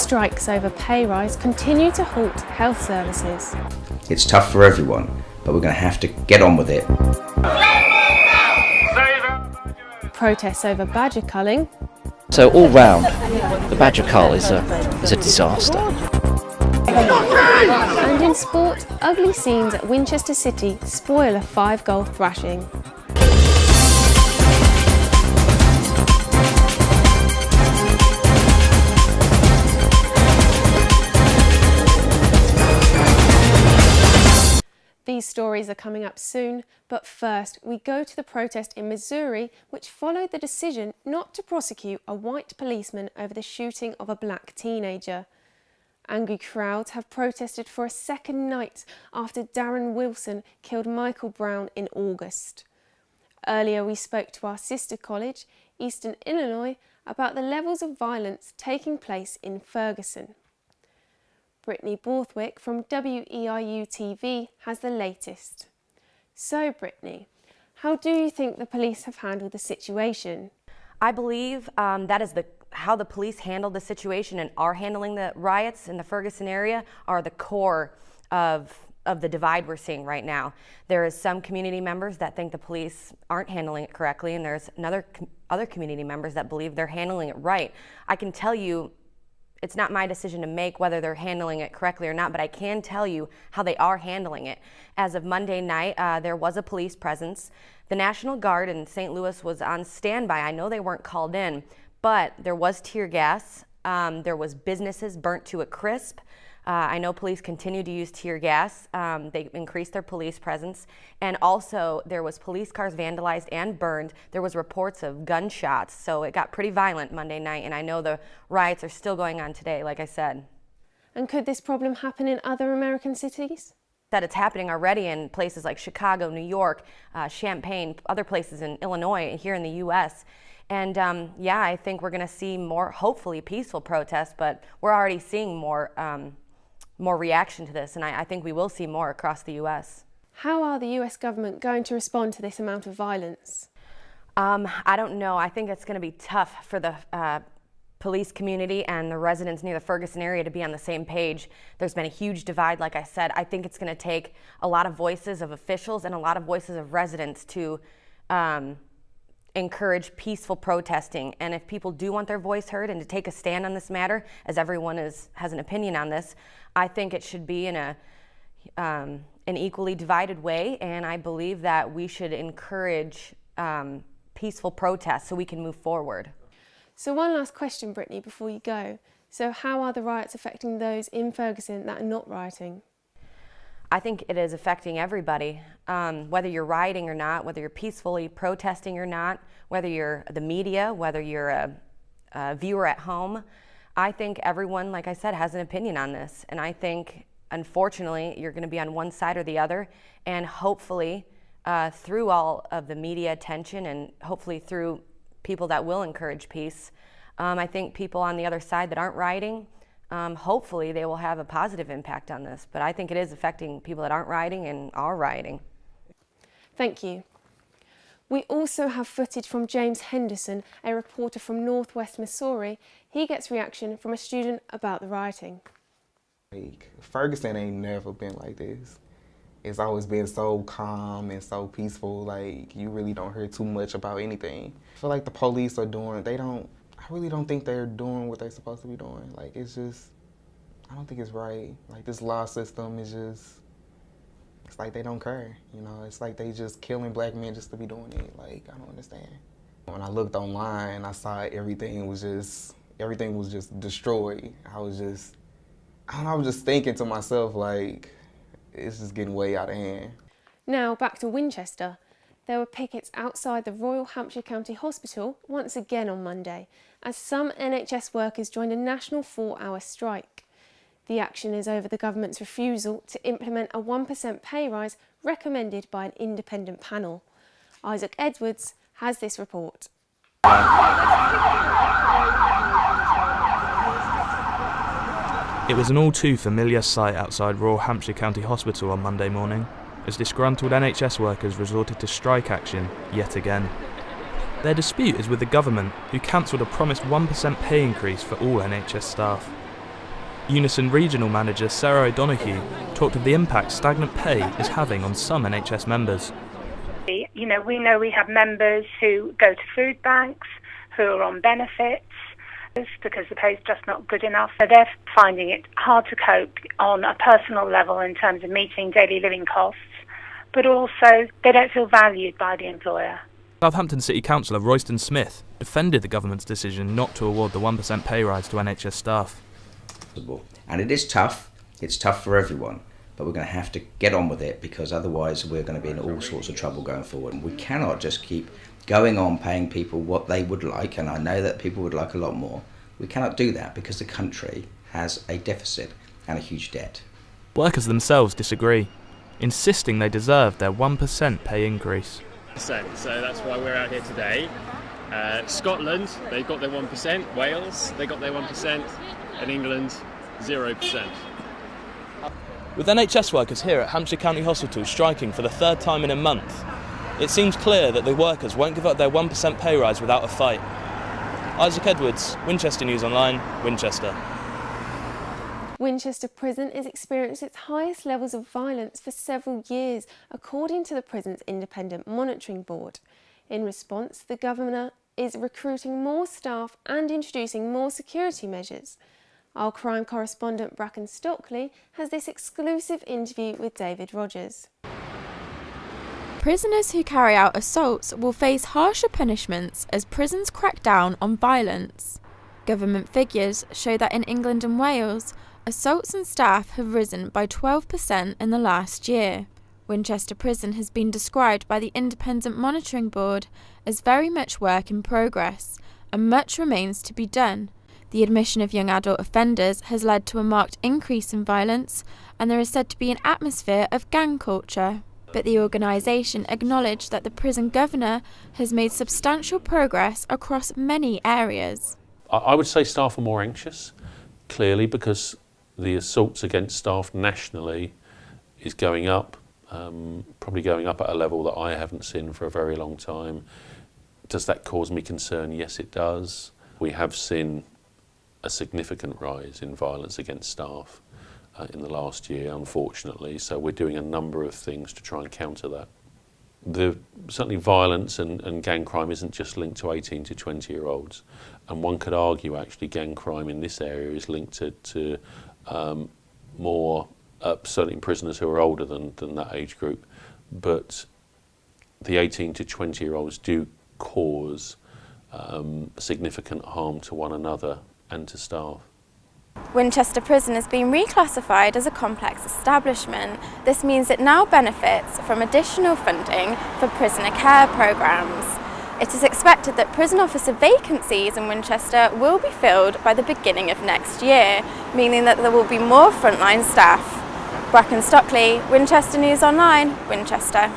strikes over pay rise continue to halt health services. It's tough for everyone, but we're going to have to get on with it. Protests over badger culling. So all round, the badger cull is a disaster. And in sport, ugly scenes at Winchester City spoil a 5-goal thrashing. These stories are coming up soon, but first we go to the protest in Missouri which followed the decision not to prosecute a white policeman over the shooting of a black teenager. Angry crowds have protested for a second night after Darren Wilson killed Michael Brown in August. Earlier we spoke to our sister college, Eastern Illinois, about the levels of violence taking place in Ferguson. Brittany Borthwick from WEIU TV has the latest. So Brittany, how do you think the police have handled the situation? I believe that is how the police handled the situation and are handling the riots in the Ferguson area are the core of the divide we're seeing right now. There is some community members that think the police aren't handling it correctly, and there's other community members that believe they're handling it right. I can tell you it's not my decision to make whether they're handling it correctly or not, but I can tell you how they are handling it. As of Monday night, there was a police presence. The National Guard in St. Louis was on standby. I know they weren't called in, but there was tear gas. There was businesses burnt to a crisp. I know police continue to use tear gas. They increased their police presence. And also there was police cars vandalized and burned. There was reports of gunshots. So it got pretty violent Monday night. And I know the riots are still going on today, like I said. And could this problem happen in other American cities? That it's happening already in places like Chicago, New York, Champaign, other places in Illinois, and here in the U.S. And yeah, I think we're going to see more, hopefully, peaceful protests, but we're already seeing more reaction to this, and I think we will see more across the U.S. How are the U.S. government going to respond to this amount of violence? I don't know. I think it's going to be tough for the police community and the residents near the Ferguson area to be on the same page. There's been a huge divide, like I said. I think it's going to take a lot of voices of officials and a lot of voices of residents to encourage peaceful protesting. And if people do want their voice heard and to take a stand on this matter, as everyone has an opinion on this, I think it should be in an equally divided way. And I believe that we should encourage peaceful protests so we can move forward. So one last question, Brittany, before you go. So how are the riots affecting those in Ferguson that are not rioting? I think it is affecting everybody, whether you're rioting or not, whether you're peacefully protesting or not, whether you're the media, whether you're a viewer at home. I think everyone, like I said, has an opinion on this. And I think, unfortunately, you're going to be on one side or the other. And hopefully, through all of the media attention and hopefully through people that will encourage peace, I think people on the other side that aren't rioting, hopefully they will have a positive impact on this. But I think it is affecting people that aren't rioting and are rioting. Thank you. We also have footage from James Henderson, a reporter from Northwest Missouri. He gets reaction from a student about the rioting. Ferguson ain't never been like this. It's always been so calm and so peaceful. Like, you really don't hear too much about anything. I feel like the police are doing, I really don't think they're doing what they're supposed to be doing. Like, it's just, I don't think it's right. Like, this law system is just, it's like they don't care, you know? It's like they just killing black men just to be doing it. Like, I don't understand. When I looked online, I saw everything was just destroyed. I was just thinking to myself, like, it's just getting way out of hand. Now, back to Winchester. There were pickets outside the Royal Hampshire County Hospital once again on Monday, as some NHS workers joined a national 4-hour strike. The action is over the government's refusal to implement a 1% pay rise recommended by an independent panel. Isaac Edwards has this report. It was an all too familiar sight outside Royal Hampshire County Hospital on Monday morning, as disgruntled NHS workers resorted to strike action yet again. Their dispute is with the government, who cancelled a promised 1% pay increase for all NHS staff. Unison Regional Manager Sarah O'Donoghue talked of the impact stagnant pay is having on some NHS members. You know, we have members who go to food banks, who are on benefits, because the pay is just not good enough. So they're finding it hard to cope on a personal level in terms of meeting daily living costs, but also they don't feel valued by the employer. Southampton City Councillor Royston Smith defended the government's decision not to award the 1% pay rise to NHS staff. And it is tough. It's tough for everyone. But we're going to have to get on with it, because otherwise we're going to be in all sorts of trouble going forward. And we cannot just keep going on paying people what they would like, and I know that people would like a lot more. We cannot do that because the country has a deficit and a huge debt. Workers themselves disagree, insisting they deserve their 1% pay increase. So that's why we're out here today. Scotland, they got their 1%, Wales, they got their 1%, and England, 0%. With NHS workers here at Hampshire County Hospital striking for the third time in a month, it seems clear that the workers won't give up their 1% pay rise without a fight. Isaac Edwards, Winchester News Online, Winchester. Winchester Prison has experienced its highest levels of violence for several years, according to the prison's independent monitoring board. In response, the governor is recruiting more staff and introducing more security measures. Our crime correspondent Bracken Stockley has this exclusive interview with David Rogers. Prisoners who carry out assaults will face harsher punishments as prisons crack down on violence. Government figures show that in England and Wales, assaults on staff have risen by 12% in the last year. Winchester Prison has been described by the Independent Monitoring Board as very much work in progress, and much remains to be done. The admission of young adult offenders has led to a marked increase in violence, and there is said to be an atmosphere of gang culture. But the organisation acknowledged that the prison governor has made substantial progress across many areas. I would say staff are more anxious, clearly, because the assaults against staff nationally is going up, probably going up at a level that I haven't seen for a very long time. Does that cause me concern? Yes, it does. We have seen a significant rise in violence against staff in the last year, unfortunately, so we're doing a number of things to try and counter that. Certainly violence and gang crime isn't just linked to 18 to 20-year-olds, and one could argue actually gang crime in this area is linked to more, certainly prisoners who are older than that age group, but the 18 to 20-year-olds do cause significant harm to one another and to staff. Winchester Prison has been reclassified as a complex establishment. This means it now benefits from additional funding for prisoner care programmes. It is expected that prison officer vacancies in Winchester will be filled by the beginning of next year, meaning that there will be more frontline staff. Bracken Stockley, Winchester News Online, Winchester.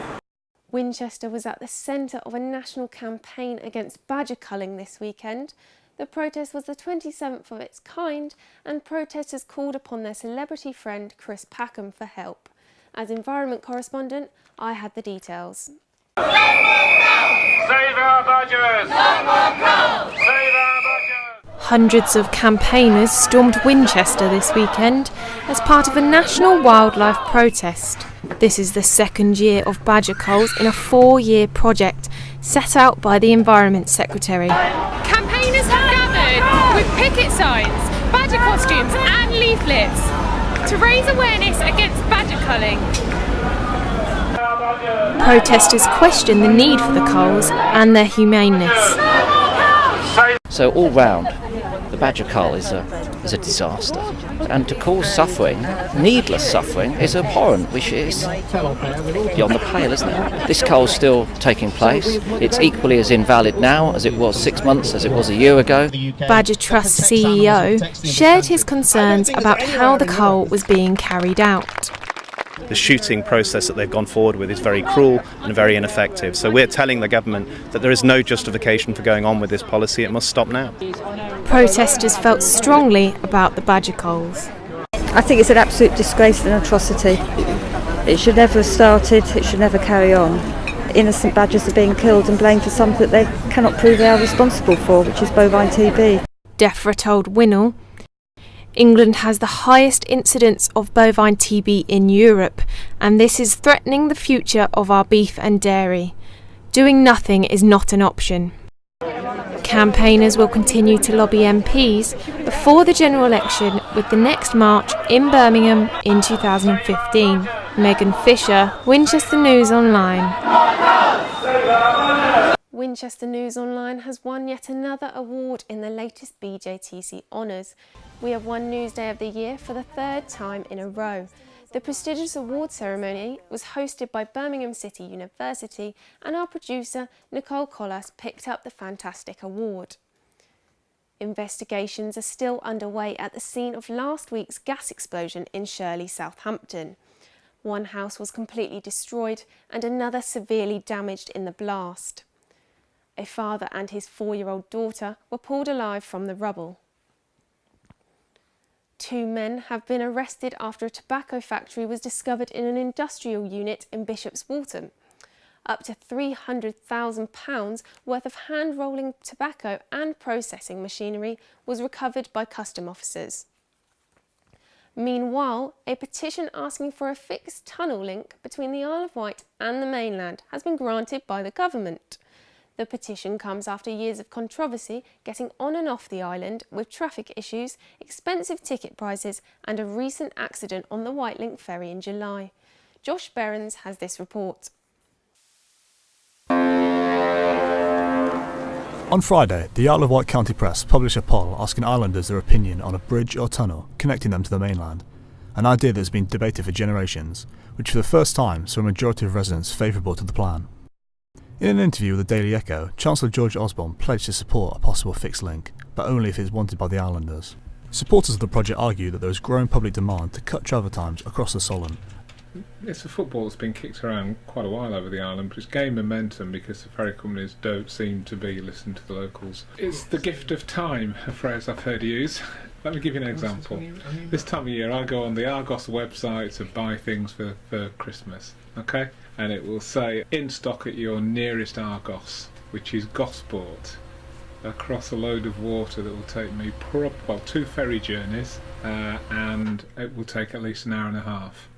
Winchester was at the centre of a national campaign against badger culling this weekend. The protest was the 27th of its kind, and protesters called upon their celebrity friend Chris Packham for help. As environment correspondent, I had the details. Save our badgers! No more culls! Save our badgers! Hundreds of campaigners stormed Winchester this weekend as part of a national wildlife protest. This is the second year of badger culls in a 4-year project set out by the Environment Secretary. Campaigners have gathered with picket signs, badger costumes and leaflets to raise awareness against badger culling. Protesters question the need for the culls and their humaneness. So all round, the badger cull is a disaster. And to cause suffering, needless suffering, is abhorrent, which is beyond the pale, isn't it? This cull's still taking place. It's equally as invalid now as it was 6 months, as it was a year ago. Badger Trust CEO shared his concerns about how the cull was being carried out. The shooting process that they've gone forward with is very cruel and very ineffective. So we're telling the government that there is no justification for going on with this policy. It must stop now. Protesters felt strongly about the badger culls. I think it's an absolute disgrace and atrocity. It should never have started, it should never carry on. Innocent badgers are being killed and blamed for something that they cannot prove they are responsible for, which is bovine TB. DEFRA told Winol, England has the highest incidence of bovine TB in Europe, and this is threatening the future of our beef and dairy. Doing nothing is not an option. Campaigners will continue to lobby MPs before the general election, with the next march in Birmingham in 2015. Megan Fisher, Winchester News Online. Winchester News Online has won yet another award in the latest BJTC honours. We have won Newsday of the Year for the third time in a row. The prestigious award ceremony was hosted by Birmingham City University, and our producer Nicole Collas picked up the fantastic award. Investigations are still underway at the scene of last week's gas explosion in Shirley, Southampton. One house was completely destroyed and another severely damaged in the blast. A father and his 4-year-old daughter were pulled alive from the rubble. 2 men have been arrested after a tobacco factory was discovered in an industrial unit in Bishop's Waltham. Up to £300,000 worth of hand-rolling tobacco and processing machinery was recovered by custom officers. Meanwhile, a petition asking for a fixed tunnel link between the Isle of Wight and the mainland has been granted by the government. The petition comes after years of controversy getting on and off the island, with traffic issues, expensive ticket prices and a recent accident on the Whitelink ferry in July. Josh Behrens has this report. On Friday, the Isle of Wight County Press published a poll asking islanders their opinion on a bridge or tunnel connecting them to the mainland, an idea that has been debated for generations, which for the first time saw a majority of residents favourable to the plan. In an interview with the Daily Echo, Chancellor George Osborne pledged to support a possible fixed link, but only if it is wanted by the islanders. Supporters of the project argue that there is growing public demand to cut travel times across the Solent. It's a football that's been kicked around quite a while over the island, but it's gained momentum because the ferry companies don't seem to be listening to the locals. It's the gift of time, a phrase I've heard used. Let me give you an example. This time of year I go on the Argos website to buy things for Christmas, okay? And it will say, in stock at your nearest Argos, which is Gosport, across a load of water that will take me 2 ferry journeys, and it will take at least an hour and a half.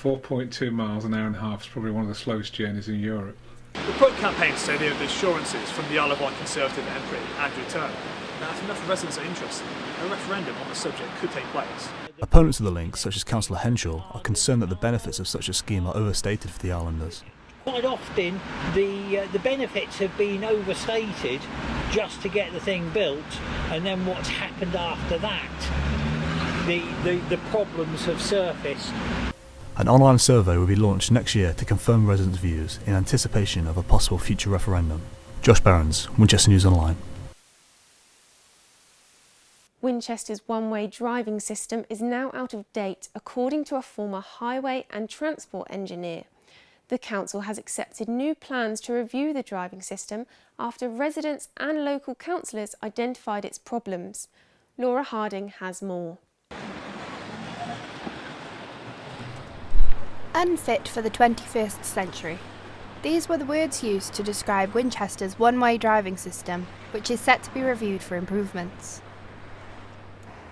4.2 miles, an hour and a half is probably one of the slowest journeys in Europe. The Pro campaign say they have the assurances from the Isle of Wight Conservative MP, Andrew Turner. Now, if enough residents are interested, a referendum on the subject could take place. Opponents of the link, such as Councillor Henshaw, are concerned that the benefits of such a scheme are overstated for the islanders. Quite often the benefits have been overstated just to get the thing built, and then what's happened after that, the problems have surfaced. An online survey will be launched next year to confirm residents' views in anticipation of a possible future referendum. Josh Behrens, Winchester News Online. Winchester's one-way driving system is now out of date, according to a former highway and transport engineer. The council has accepted new plans to review the driving system after residents and local councillors identified its problems. Laura Harding has more. Unfit for the 21st century. These were the words used to describe Winchester's one-way driving system, which is set to be reviewed for improvements.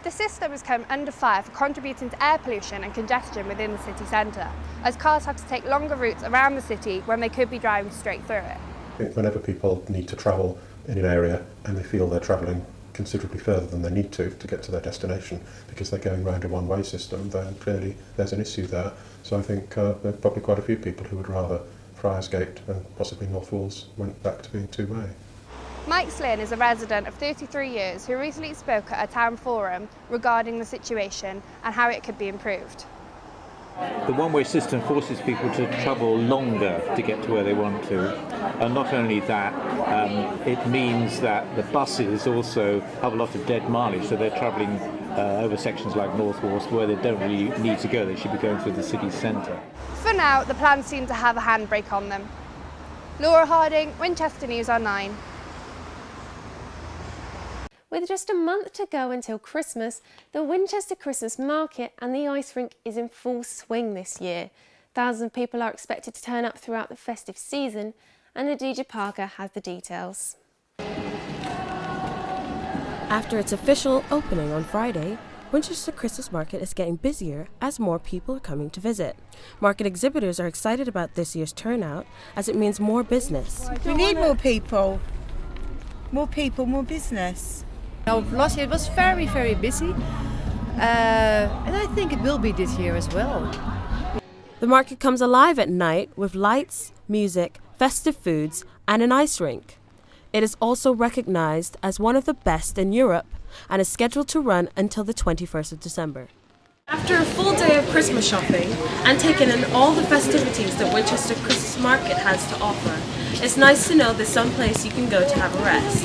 The system has come under fire for contributing to air pollution and congestion within the city centre, as cars have to take longer routes around the city when they could be driving straight through it. I think whenever people need to travel in an area and they feel they're travelling considerably further than they need to get to their destination because they're going round a one-way system, then clearly there's an issue there. So I think there are probably quite a few people who would rather Friarsgate and possibly North Walls went back to being two-way. Mike Slynn is a resident of 33 years who recently spoke at a town forum regarding the situation and how it could be improved. The one-way system forces people to travel longer to get to where they want to, and not only that, it means that the buses also have a lot of dead mileage, so they're travelling over sections like North Walls where they don't really need to go. They should be going through the city centre. For now, the plans seem to have a handbrake on them. Laura Harding, Winchester News Online. With just a month to go until Christmas, the Winchester Christmas Market and the ice rink is in full swing this year. Thousands of people are expected to turn up throughout the festive season, and Adija Parker has the details. After its official opening on Friday, Winchester Christmas Market is getting busier as more people are coming to visit. Market exhibitors are excited about this year's turnout as it means more business. We need more people. More people, more business. Last year it was very, very busy. And I think it will be this year as well. The market comes alive at night with lights, music, festive foods, and an ice rink. It is also recognised as one of the best in Europe and is scheduled to run until the 21st of December. After a full day of Christmas shopping and taking in all the festivities that Winchester Christmas Market has to offer, it's nice to know there's some place you can go to have a rest.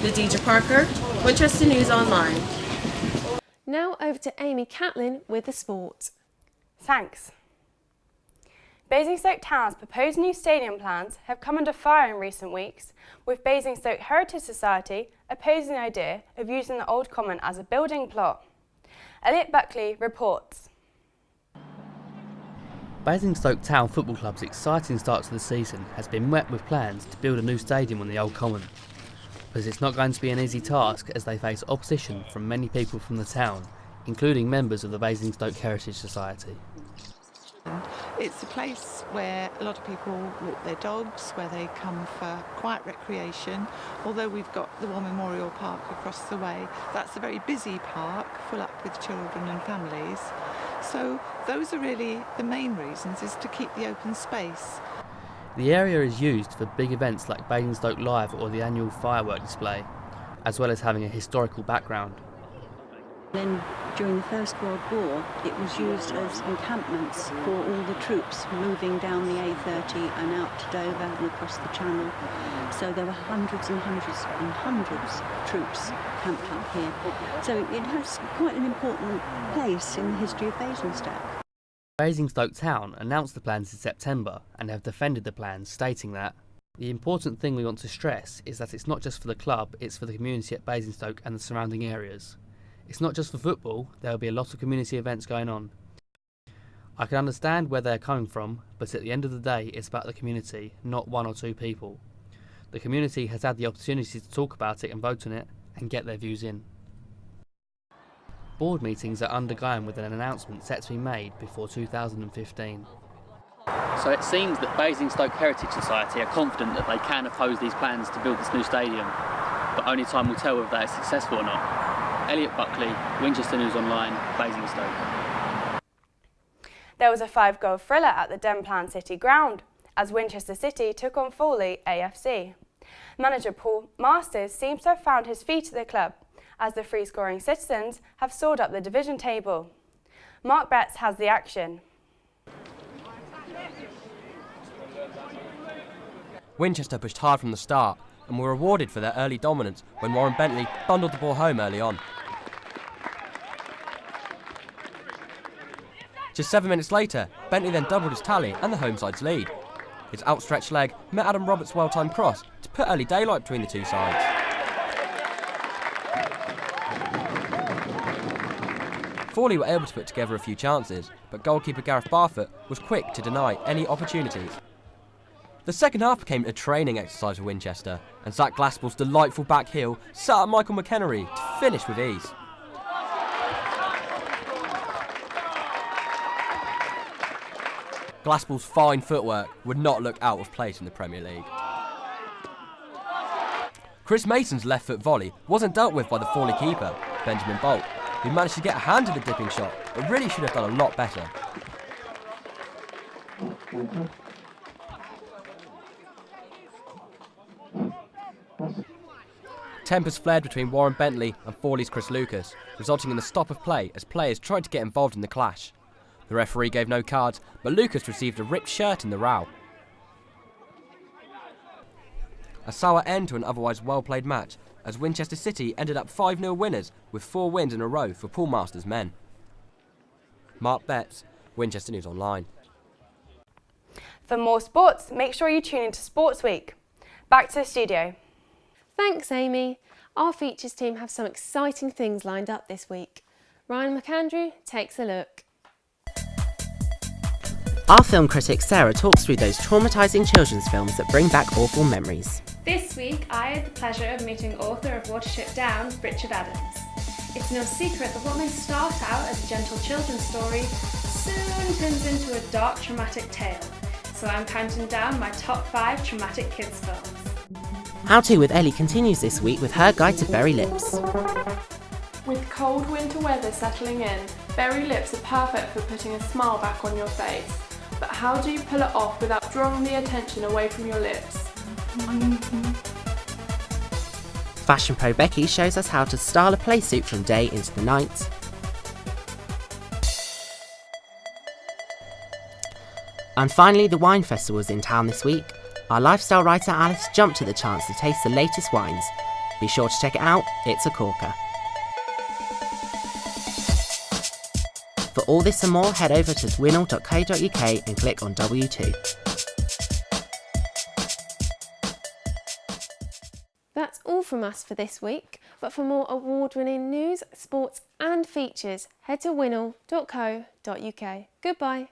Nadija Parker, Winchester News Online. Now over to Amy Catlin with the sport. Thanks. Basingstoke Town's proposed new stadium plans have come under fire in recent weeks, with Basingstoke Heritage Society opposing the idea of using the Old Common as a building plot. Elliot Buckley reports. Basingstoke Town Football Club's exciting start to the season has been met with plans to build a new stadium on the Old Common. But it's not going to be an easy task as they face opposition from many people from the town, including members of the Basingstoke Heritage Society. It's a place where a lot of people walk their dogs, where they come for quiet recreation. Although we've got the War Memorial Park across the way, that's a very busy park, full up with children and families. So those are really the main reasons, is to keep the open space. The area is used for big events like Basingstoke Live or the annual firework display, as well as having a historical background. Then during the First World War it was used as encampments for all the troops moving down the A30 and out to Dover and across the Channel. So there were hundreds and hundreds and hundreds of troops camped up here. So it has quite an important place in the history of Basingstoke. Basingstoke Town announced the plans in September and have defended the plans, stating that the important thing we want to stress is that it's not just for the club, it's for the community at Basingstoke and the surrounding areas. It's not just for football, there will be a lot of community events going on. I can understand where they're coming from, but at the end of the day it's about the community, not one or two people. The community has had the opportunity to talk about it and vote on it and get their views in. Board meetings are undergoing with an announcement set to be made before 2015. So it seems that Basingstoke Heritage Society are confident that they can oppose these plans to build this new stadium, but only time will tell whether that is successful or not. Elliot Buckley, Winchester News Online, Basingstoke. There was a 5-goal thriller at the Denplan City ground as Winchester City took on Fawley AFC. Manager Paul Masters seems to have found his feet at the club as the free-scoring citizens have soared up the division table. Mark Betts has the action. Winchester pushed hard from the start and were rewarded for their early dominance when Warren Bentley bundled the ball home early on. Just 7 minutes later, Bentley then doubled his tally and the home side's lead. His outstretched leg met Adam Roberts' well-timed cross to put early daylight between the two sides. Fawley were able to put together a few chances, but goalkeeper Gareth Barfoot was quick to deny any opportunities. The second half became a training exercise for Winchester, and Zach Glaspell's delightful back heel sat up Michael McHenry to finish with ease. Glaspell's fine footwork would not look out of place in the Premier League. Chris Mason's left foot volley wasn't dealt with by the Fawley keeper, Benjamin Bolt, who managed to get a hand to the dipping shot, but really should have done a lot better. Tempers flared between Warren Bentley and Fawley's Chris Lucas, resulting in a stop of play as players tried to get involved in the clash. The referee gave no cards, but Lucas received a ripped shirt in the row. A sour end to an otherwise well-played match, as Winchester City ended up 5-0 winners with 4 wins in a row for Paul Masters' men. Mark Betts, Winchester News Online. For more sports, make sure you tune into Sports Week. Back to the studio. Thanks, Amy. Our features team have some exciting things lined up this week. Ryan McAndrew takes a look. Our film critic Sarah talks through those traumatising children's films that bring back awful memories. This week I had the pleasure of meeting author of Watership Down, Richard Adams. It's no secret that what may start out as a gentle children's story soon turns into a dark, traumatic tale. So I'm counting down my top 5 traumatic kids films. How To with Ellie continues this week with her guide to Berry Lips. With cold winter weather settling in, berry lips are perfect for putting a smile back on your face. But how do you pull it off without drawing the attention away from your lips? Fashion Pro Becky shows us how to style a play suit from day into the night. And finally, the wine festival is in town this week. Our lifestyle writer Alice jumped at the chance to taste the latest wines. Be sure to check it out, it's a corker. For all this and more, head over to winol.co.uk and click on W2. That's all from us for this week, but for more award-winning news, sports and features, head to winol.co.uk. Goodbye.